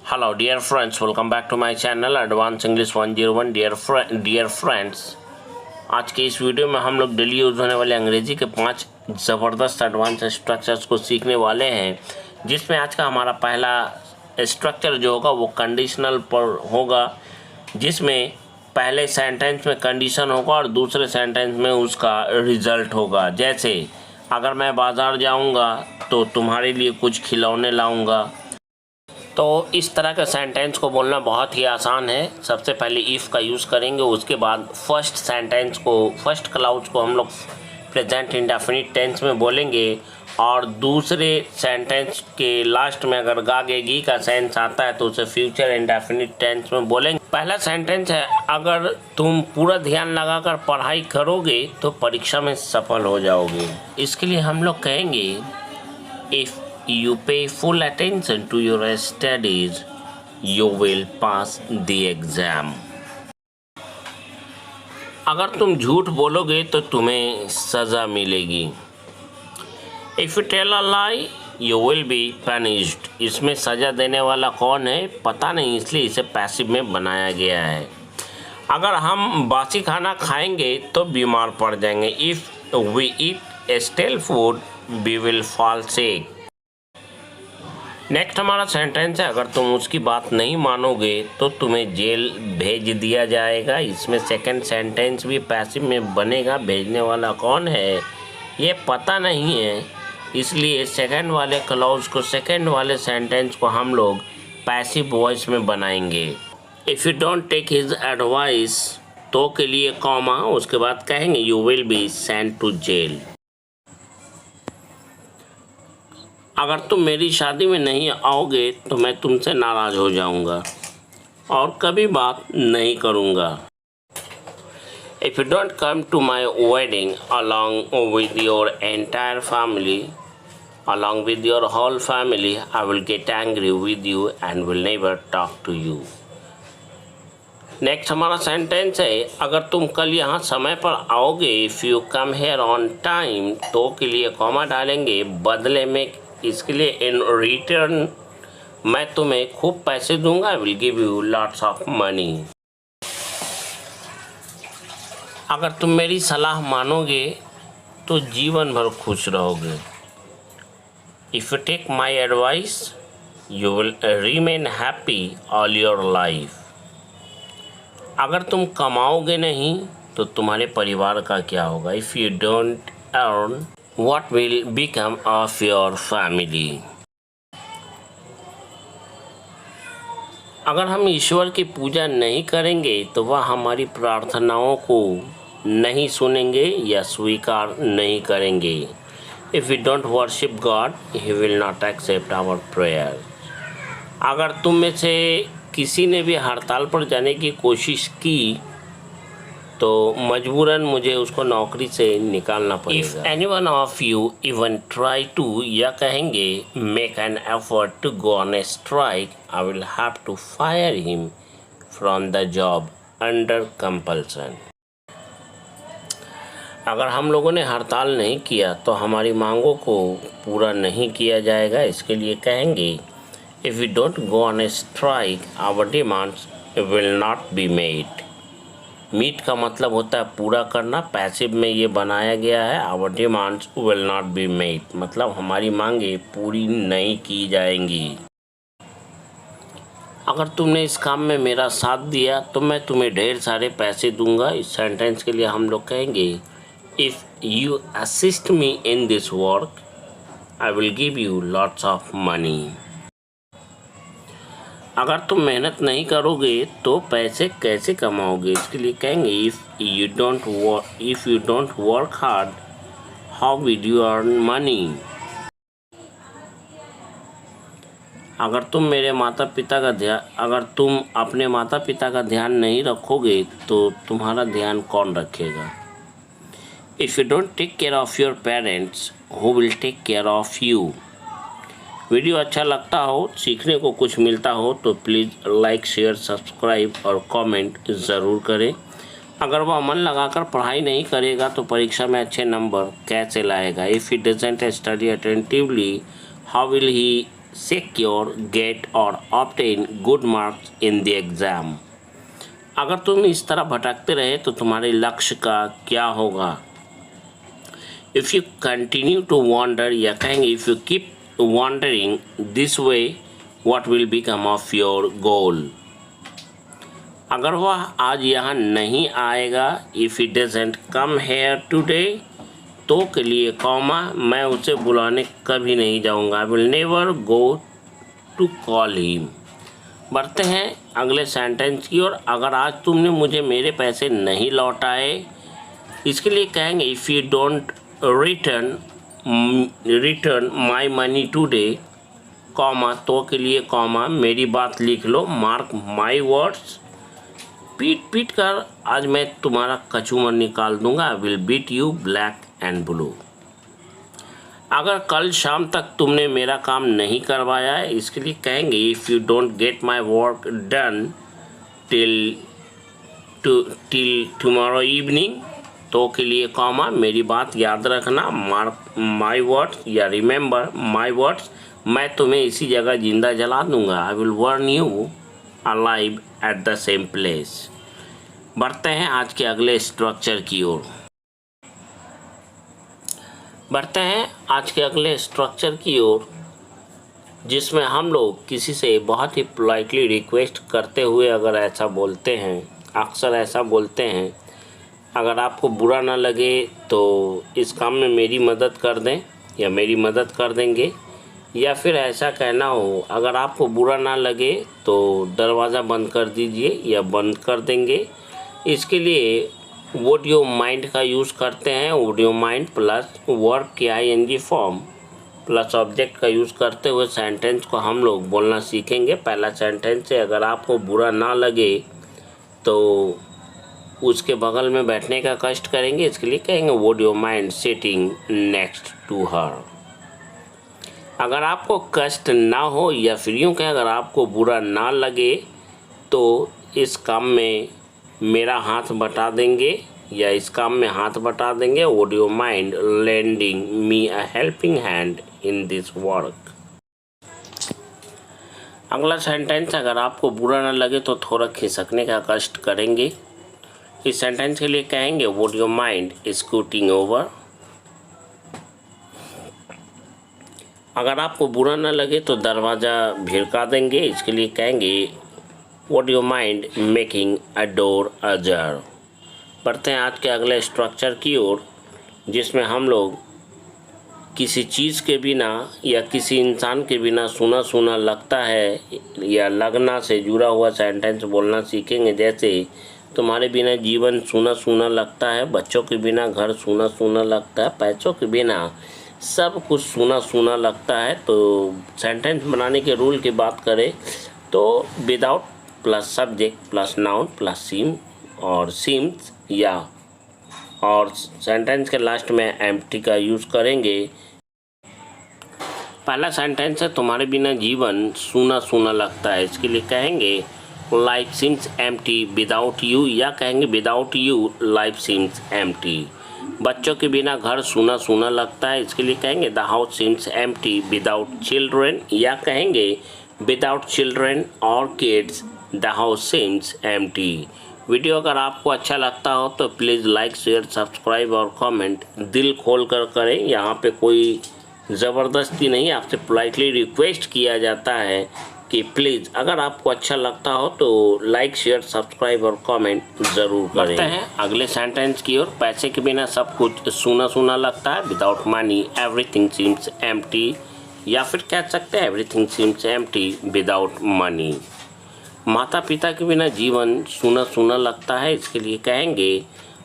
Hello dear friends, welcome back to my channel Advanced English 101। dear friends, आज के इस video में हम लोग डेली यूज़ होने वाले अंग्रेजी के 5 ज़बरदस्त एडवांस स्ट्रक्चर्स को सीखने वाले हैं, जिसमें आज का हमारा पहला स्ट्रक्चर जो होगा वो कंडीशनल पर होगा, जिसमें पहले सेंटेंस में कंडीशन होगा और दूसरे सेंटेंस में उसका रिजल्ट होगा। जैसे अगर मैं बाज़ार जाऊंगा तो तुम्हारे लिए कुछ खिलौने लाऊंगा। तो इस तरह के सेंटेंस को बोलना बहुत ही आसान है। सबसे पहले इफ़ का यूज़ करेंगे, उसके बाद फर्स्ट क्लाउज को हम लोग प्रेजेंट इंडेफिनिट टेंस में बोलेंगे और दूसरे सेंटेंस के लास्ट में अगर गागेगी का सेंस आता है तो उसे फ्यूचर इंडेफिनिट टेंस में बोलेंगे। पहला सेंटेंस है, अगर तुम पूरा ध्यान लगाकर पढ़ाई करोगे तो परीक्षा में सफल हो जाओगे। इसके लिए हम लोग कहेंगे if you pay full attention to your studies, you will pass the exam। अगर तुम झूठ बोलोगे तो तुम्हें सज़ा मिलेगी। If you tell a lie, you will be punished। इसमें सज़ा देने वाला कौन है पता नहीं, इसलिए इसे पैसिव में बनाया गया है। अगर हम बासी खाना खाएंगे तो बीमार पड़ जाएंगे। If we eat stale food, we will fall sick। Next हमारा सेंटेंस है, अगर तुम उसकी बात नहीं मानोगे तो तुम्हें जेल भेज दिया जाएगा। इसमें सेकंड सेंटेंस भी पैसिव में बनेगा। भेजने वाला कौन है ये पता नहीं है, इसलिए सेकंड वाले क्लॉज को, सेकंड वाले सेंटेंस को हम लोग पैसिव वॉइस में बनाएंगे। If you don't take his advice, तो के लिए कॉमा, उसके बाद कहेंगे you will be sent to jail. अगर तुम मेरी शादी में नहीं आओगे तो मैं तुमसे नाराज़ हो जाऊंगा और कभी बात नहीं करूंगा। If you don't come to my wedding along with your entire family, along with your whole family, I will get angry with you and will never talk to you। Next हमारा सेंटेंस है, अगर तुम कल यहाँ समय पर आओगे, if you come here on time, तो के लिए कॉमा डालेंगे, बदले में इसके लिए इन रिटर्न मैं तुम्हें खूब पैसे दूंगा, I will give you lots of money. अगर तुम मेरी सलाह मानोगे तो जीवन भर खुश रहोगे। If you take my advice, you will remain happy all your life. अगर तुम कमाओगे नहीं तो तुम्हारे परिवार का क्या होगा। If you don't earn, what will become of your family। अगर हम ईश्वर की पूजा नहीं करेंगे तो वह हमारी प्रार्थनाओं को नहीं सुनेंगे या स्वीकार नहीं करेंगे। If we don't worship God, He will not accept our prayer। अगर तुम में से किसी ने भी हड़ताल पर जाने की कोशिश की तो मजबूरन मुझे उसको नौकरी से निकालना पड़ेगा। If anyone of you even try to, या कहेंगे make an effort to go on a strike, I will have to fire him from the job under compulsion। अगर हम लोगों ने हड़ताल नहीं किया तो हमारी मांगों को पूरा नहीं किया जाएगा। इसके लिए कहेंगे If we don't go on a strike, our demands will not be made। Meet का मतलब होता है पूरा करना, पैसिव में ये बनाया गया है। Our demands will not be met, मतलब हमारी मांगे पूरी नहीं की जाएंगी। अगर तुमने इस काम में मेरा साथ दिया तो मैं तुम्हें ढेर सारे पैसे दूंगा। इस सेंटेंस के लिए हम लोग कहेंगे if you assist me in this work, I will give you lots of money. अगर तुम मेहनत नहीं करोगे तो पैसे कैसे कमाओगे। इसके लिए कहेंगे if you don't work hard, how will you earn money. अगर तुम अपने माता पिता का ध्यान नहीं रखोगे तो तुम्हारा ध्यान कौन रखेगा। If you don't take care of your parents, who will take care of you. Video अच्छा लगता हो, सीखने को कुछ मिलता हो तो प्लीज़ लाइक, शेयर, सब्सक्राइब और कमेंट ज़रूर करें। अगर वह मन लगाकर पढ़ाई नहीं करेगा तो परीक्षा में अच्छे नंबर कैसे लाएगा। If he doesn't study attentively, how will he secure, get और obtain good marks in the exam। अगर तुम इस तरह भटकते रहे तो तुम्हारे लक्ष्य का क्या होगा? If you continue to wonder, या कहेंगे if you keep wondering this way, what will become of your goal. अगर वह आज यहाँ नहीं आएगा, if it doesn't come here today, तो के लिए कॉमा, मैं उसे बुलाने कभी नहीं जाऊँगा, I will never go to call him. बढ़ते हैं अगले सेंटेंस की ओर। अगर आज तुमने मुझे मेरे पैसे नहीं लौटाए, इसके लिए कहेंगे if you don't return my money today, comma, तो के लिए कॉमा, मेरी बात लिख लो, मार्क माई वर्ड्स, पीट पीट कर आज मैं तुम्हारा कचूमर निकाल दूंगा, I will beat you black and blue. अगर कल शाम तक तुमने मेरा काम नहीं करवाया है, इसके लिए कहेंगे if you don't get my work done till tomorrow evening, तो के लिए कॉमा, मेरी बात याद रखना, मार्क माई वर्ड्स या रिमेंबर माई वर्ड्स, मैं तुम्हें इसी जगह जिंदा जला दूंगा, I will burn you alive at the same place. बढ़ते हैं आज के अगले स्ट्रक्चर की ओर। जिसमें हम लोग किसी से बहुत ही पोलाइटली रिक्वेस्ट करते हुए अगर ऐसा बोलते हैं, अक्सर ऐसा बोलते हैं, अगर आपको बुरा ना लगे तो इस काम में मेरी मदद कर दें या मेरी मदद कर देंगे, या फिर ऐसा कहना हो अगर आपको बुरा ना लगे तो दरवाज़ा बंद कर दीजिए या बंद कर देंगे। इसके लिए वुड यू माइंड का यूज़ करते हैं। Would you mind plus verb के आईएनजी फॉर्म प्लस ऑब्जेक्ट का यूज़ करते हुए सेंटेंस को हम लोग बोलना सीखेंगे। पहला सेंटेंस है अगर आपको बुरा ना लगे तो उसके बगल में बैठने का कष्ट करेंगे, इसके लिए कहेंगे would you mind sitting next to her. अगर आपको कष्ट ना हो या फिर यूँ कहें अगर आपको बुरा ना लगे तो इस काम में मेरा हाथ बटा देंगे या इस काम में हाथ बटा देंगे, would you mind lending me a helping hand in this work. अगला सेंटेंस अगर आपको बुरा ना लगे तो थोड़ा खिसकने का कष्ट करेंगे, इस सेंटेंस के लिए कहेंगे वुड यू माइंड स्कूटिंग ओवर। अगर आपको बुरा ना लगे तो दरवाज़ा भिड़का देंगे, इसके लिए कहेंगे would you mind making a door ajar. बढ़ते हैं आज के अगले स्ट्रक्चर की ओर, जिसमें हम लोग किसी चीज़ के बिना या किसी इंसान के बिना सूना सूना लगता है या लगना से जुड़ा हुआ सेंटेंस बोलना सीखेंगे। जैसे तुम्हारे बिना जीवन सूना सूना लगता है, बच्चों के बिना घर सूना सूना लगता है, पैसों के बिना सब कुछ सूना सूना लगता है। तो सेंटेंस बनाने के रूल की बात करें तो without plus subject plus noun plus seem और सीम्स या और सेंटेंस के लास्ट में एम्प्टी का यूज़ करेंगे। पहला सेंटेंस है तुम्हारे बिना जीवन सूना सूना लगता है, इसके लिए कहेंगे life seems empty without you, या कहेंगे without you life seems empty. बच्चों के बिना घर सूना सूना लगता है, इसके लिए कहेंगे the house seems empty without children, या कहेंगे विदाउट चिल्ड्रेन और kids the house seems empty. Video अगर आपको अच्छा लगता हो तो प्लीज़ लाइक शेयर सब्सक्राइब और कमेंट दिल खोल कर करें। यहाँ पे कोई ज़बरदस्ती नहीं, आपसे पोलाइटली रिक्वेस्ट किया जाता है कि प्लीज़ अगर आपको अच्छा लगता हो तो लाइक शेयर सब्सक्राइब और कमेंट ज़रूर करें। बढ़ते हैं अगले सेंटेंस की ओर। पैसे के बिना सब कुछ सूना सूना लगता है, without money everything seems empty, या फिर कह सकते हैं everything seems empty without money. माता पिता के बिना जीवन सूना सूना लगता है, इसके लिए कहेंगे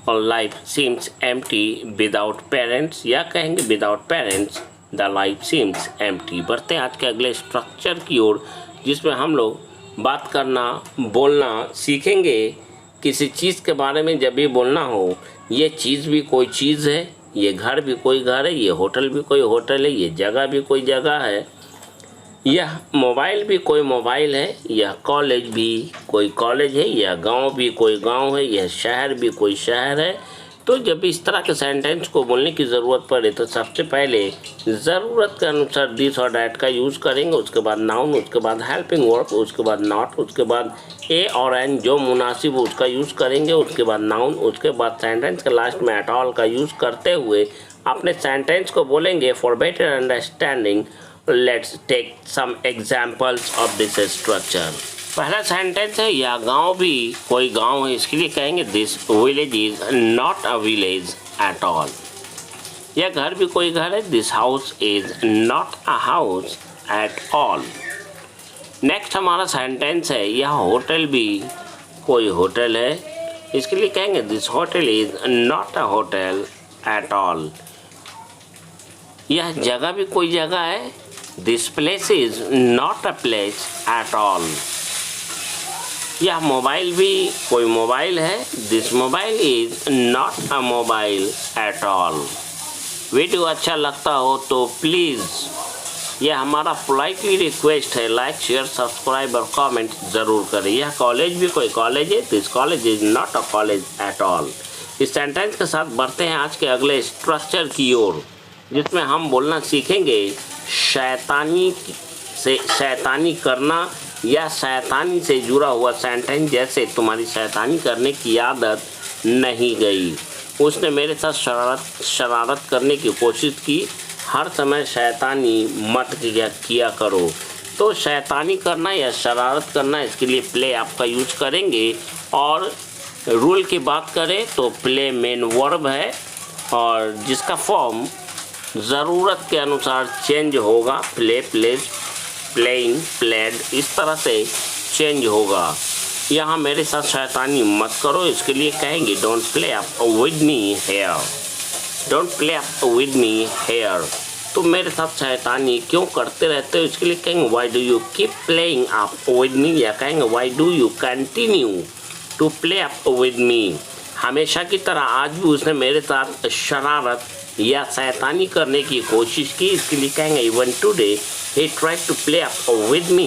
और life seems empty without parents, या कहेंगे without parents the life seems empty. बढ़ते हैं आज के अगले स्ट्रक्चर की ओर, जिसमें हम लोग बात करना बोलना सीखेंगे। किसी चीज़ के बारे में जब भी बोलना हो, ये चीज़ भी कोई चीज़ है, ये घर भी कोई घर है, ये होटल भी कोई होटल है, ये जगह भी कोई जगह है, यह मोबाइल भी कोई मोबाइल है, यह कॉलेज भी कोई कॉलेज है, यह गांव भी कोई गांव है, यह शहर भी कोई शहर है। तो जब इस तरह के सेंटेंस को बोलने की ज़रूरत पड़े तो सबसे पहले ज़रूरत के अनुसार दिस और डैट का यूज़ करेंगे, उसके बाद नाउन, उसके बाद हेल्पिंग वर्ब, उसके बाद नॉट, उसके बाद ए और एन जो मुनासिब हो उसका यूज़ करेंगे, उसके बाद नाउन, उसके बाद सेंटेंस के लास्ट में एट ऑल का यूज़ करते हुए अपने सेंटेंस को बोलेंगे। For better understanding let's take some examples of this structure. पहला सेंटेंस है यह गांव भी कोई गांव है, इसके लिए कहेंगे this village is not a village at all. यह घर भी कोई घर है, this house is not a house at all. Next हमारा सेंटेंस है यह होटल भी कोई होटल है, इसके लिए कहेंगे this hotel is not a hotel at all. यह जगह भी कोई जगह है, this place is not a place at all. यह मोबाइल भी कोई मोबाइल है, this mobile is not a mobile at all. Video अच्छा लगता हो तो प्लीज़, यह हमारा पोलाइटली रिक्वेस्ट है, लाइक शेयर सब्सक्राइब और कमेंट ज़रूर करें। यह कॉलेज भी कोई कॉलेज है, this college is not a college at all. इस सेंटेंस के साथ बढ़ते हैं आज के अगले स्ट्रक्चर की ओर, जिसमें हम बोलना सीखेंगे शैतानी करना या शैतानी से जुड़ा हुआ सेंटेंस, जैसे तुम्हारी शैतानी करने की आदत नहीं गई, उसने मेरे साथ शरारत करने की कोशिश की, हर समय शैतानी मत किया करो। तो शैतानी करना या शरारत करना, इसके लिए प्ले आपका यूज करेंगे। और रूल की बात करें तो प्ले मेन वर्ब है और जिसका फॉर्म ज़रूरत के अनुसार चेंज होगा। प्ले, प्लेज, प्लेइंग, प्लेड, इस तरह से चेंज होगा। यहाँ मेरे साथ शैतानी मत करो, इसके लिए कहेंगे don't play up with me here, don't play up with me here. तो मेरे साथ शैतानी क्यों करते रहते हो, इसके लिए कहेंगे why do you keep playing up with me, या कहेंगे why do you continue to play up with me. हमेशा की तरह आज भी उसने मेरे साथ शरारत या शैतानी करने की कोशिश की, इसके लिए कहेंगे even today he tried to play up with me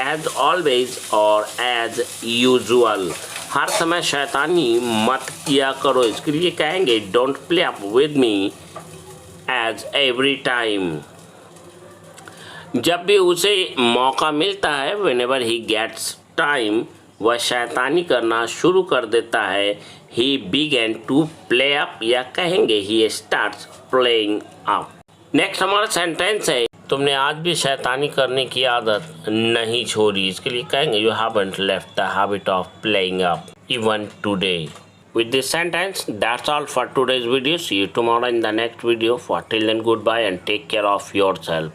as always or as usual। हर समय शैतानी मत किया करो, इसके लिए कहेंगे don't play up with me as every time। जब भी उसे मौका मिलता है whenever he gets time, वह शैतानी करना शुरू कर देता है। he began to play up, या कहेंगे he starts playing up। Next हमारा सेंटेंस है तुमने आज भी शैतानी करने की आदत नहीं छोड़ी, इसके लिए कहेंगे you haven't left the habit of playing up even today। With this sentence, that's all for today's video. See you tomorrow in the next video. For till then, goodbye and take care of yourself.